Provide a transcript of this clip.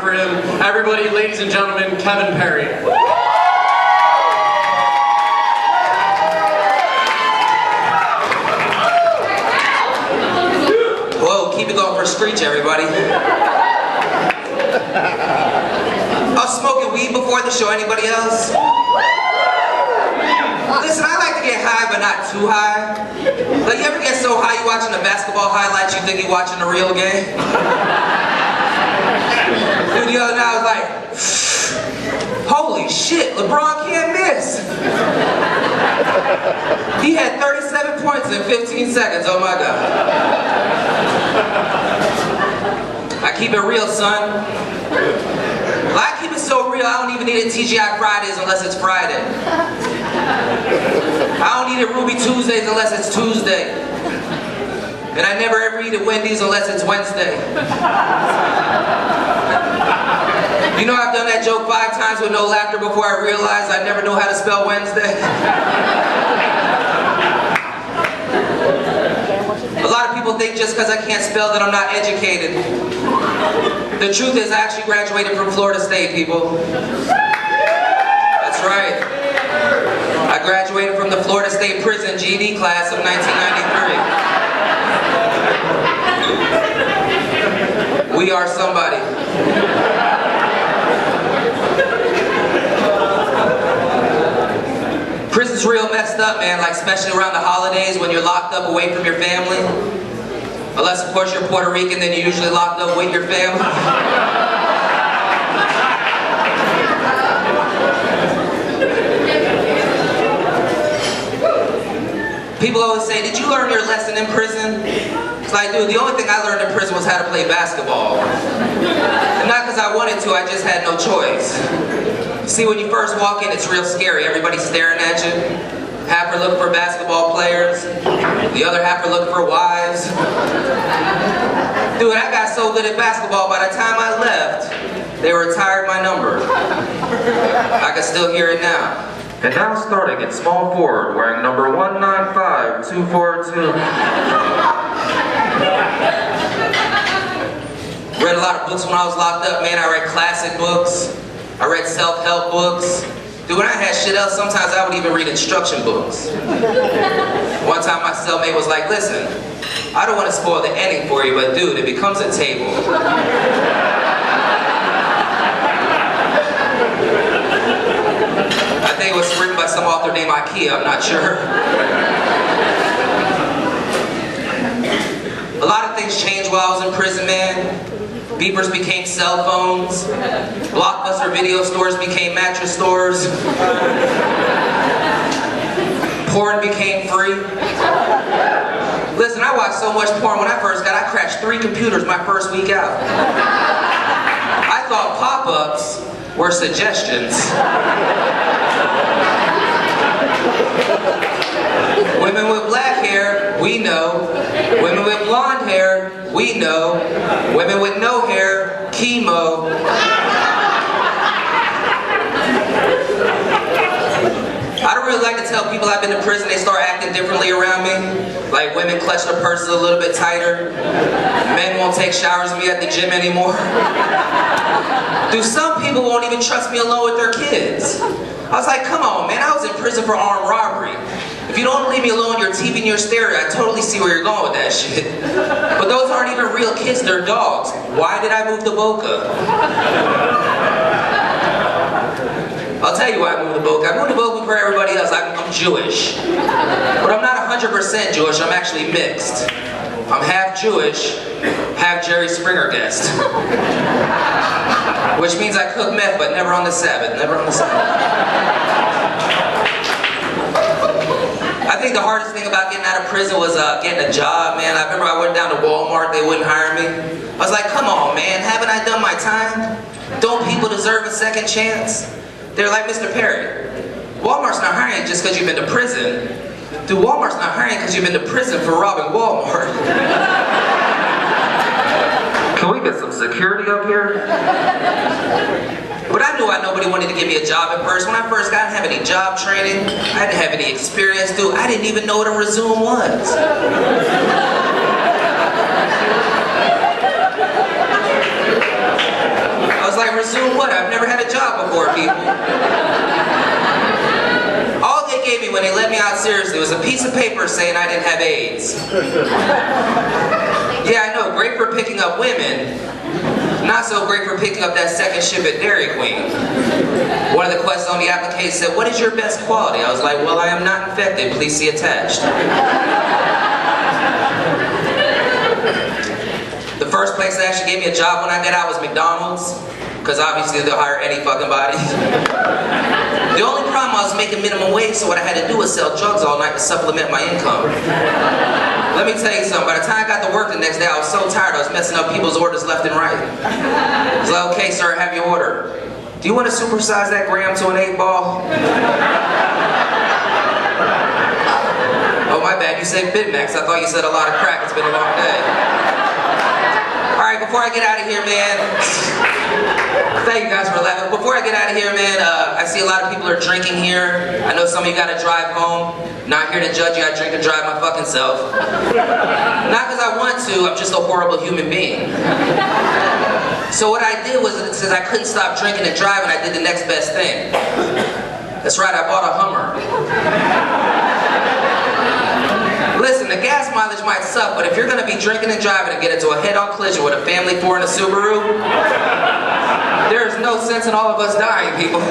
For him, everybody, ladies and gentlemen, Kevin Perry. Whoa, keep it going for a screech, everybody. I was smoking weed before the show. Anybody else? Listen, I like to get high, but not too high. Like, you ever get so high you watching the basketball highlights, you think you're watching a real game? Dude, the other night I was like, holy shit, LeBron can't miss. He had 37 points in 15 seconds, oh my God. I keep it real, son. I keep it so real, I don't even need a TGI Fridays unless it's Friday. I don't need a Ruby Tuesdays unless it's Tuesday. And I never ever eat at Wendy's unless it's Wednesday. You know, I've done that joke 5 times with no laughter before I realized I never knew how to spell Wednesday. A lot of people think just because I can't spell that I'm not educated. The truth is I actually graduated from Florida State, people. That's right. I graduated from the Florida State Prison GED class of 1993. We are somebody. Prison's real messed up, man, like especially around the holidays when you're locked up away from your family. Unless, of course, you're Puerto Rican, then you're usually locked up with your family. People always say, did you learn your lesson in prison? It's like, dude, the only thing I learned in prison was how to play basketball. And not because I wanted to, I just had no choice. See, when you first walk in, it's real scary. Everybody's staring at you. Half are looking for basketball players. The other half are looking for wives. Dude, I got so good at basketball, by the time I left, they retired my number. I can still hear it now. And now starting at small forward, wearing number 195242. Read a lot of books when I was locked up, man. I read classic books. I read self-help books. Dude, when I had shit else, sometimes I would even read instruction books. One time my cellmate was like, listen, I don't want to spoil the ending for you, but dude, it becomes a table. I think it was written by some author named Ikea, I'm not sure. A lot of things changed while I was in prison, man. Beepers became cell phones. Blockbuster video stores became mattress stores. Porn became free. Listen, I watched so much porn when I first got, I crashed 3 computers my first week out. I thought pop-ups were suggestions. Women with black hair, we know. Women with blonde hair, we know. Women with no hair, chemo. I don't really like to tell people I've been to prison, they start acting differently around me. Like women clutch their purses a little bit tighter. Men won't take showers with me at the gym anymore. Dude, some people won't even trust me alone with their kids. I was like, come on, man, I was in prison for armed robbery. If you don't leave me alone, your TV and your stereo, I totally see where you're going with that shit. But those aren't even real kids, they're dogs. Why did I move to Boca? I'll tell you why I moved to Boca. I moved to Boca for everybody else. I'm Jewish. But I'm not 100% Jewish, I'm actually mixed. I'm half Jewish, half Jerry Springer guest. Which means I cook meth, but never on the Sabbath, never on the Sabbath. I think the hardest thing about getting out of prison was getting a job, man. I remember I went down to Walmart, they wouldn't hire me. I was like, come on, man, haven't I done my time? Don't people deserve a second chance? They're like, Mr. Perry, Walmart's not hiring just because you've been to prison. Dude, Walmart's not hiring because you've been to prison for robbing Walmart. Can we get some security up here? But I knew nobody wanted to give me a job at first. When I first got, I didn't have any job training. I didn't have any experience, dude. I didn't even know what a resume was. I was like, resume what? I've never had a job before, people. All they gave me when they let me out seriously was a piece of paper saying I didn't have AIDS. Yeah, I know, great for picking up women. Not so great for picking up that second ship at Dairy Queen. One of the questions on the application said, what is your best quality? I was like, well, I am not infected. Please see attached. The first place that actually gave me a job when I got out was McDonald's, because obviously they'll hire any fucking body. The only problem, I was making minimum wage, so what I had to do was sell drugs all night to supplement my income. Let me tell you something, by the time I got to work the next day, I was so tired I was messing up people's orders left and right. I was like, okay, sir, have your order. Do you want to supersize that gram to an 8-ball? Oh, my bad, you said Big Macs. I thought you said a lot of crack. It's been a long day. Alright, before I get out of here, man, thank you guys for laughing. Before I get out of here, man, I see a lot of people are drinking here. I know some of you gotta drive home. Not here to judge you, I drink and drive my fucking self. Not because I want to, I'm just a horrible human being. So what I did was, since I couldn't stop drinking and driving, I did the next best thing. That's right, I bought a Hummer. Listen, the gas mileage might suck, but if you're gonna be drinking and driving and get into a head-on collision with a family 4 in a Subaru, there's no sense in all of us dying, people.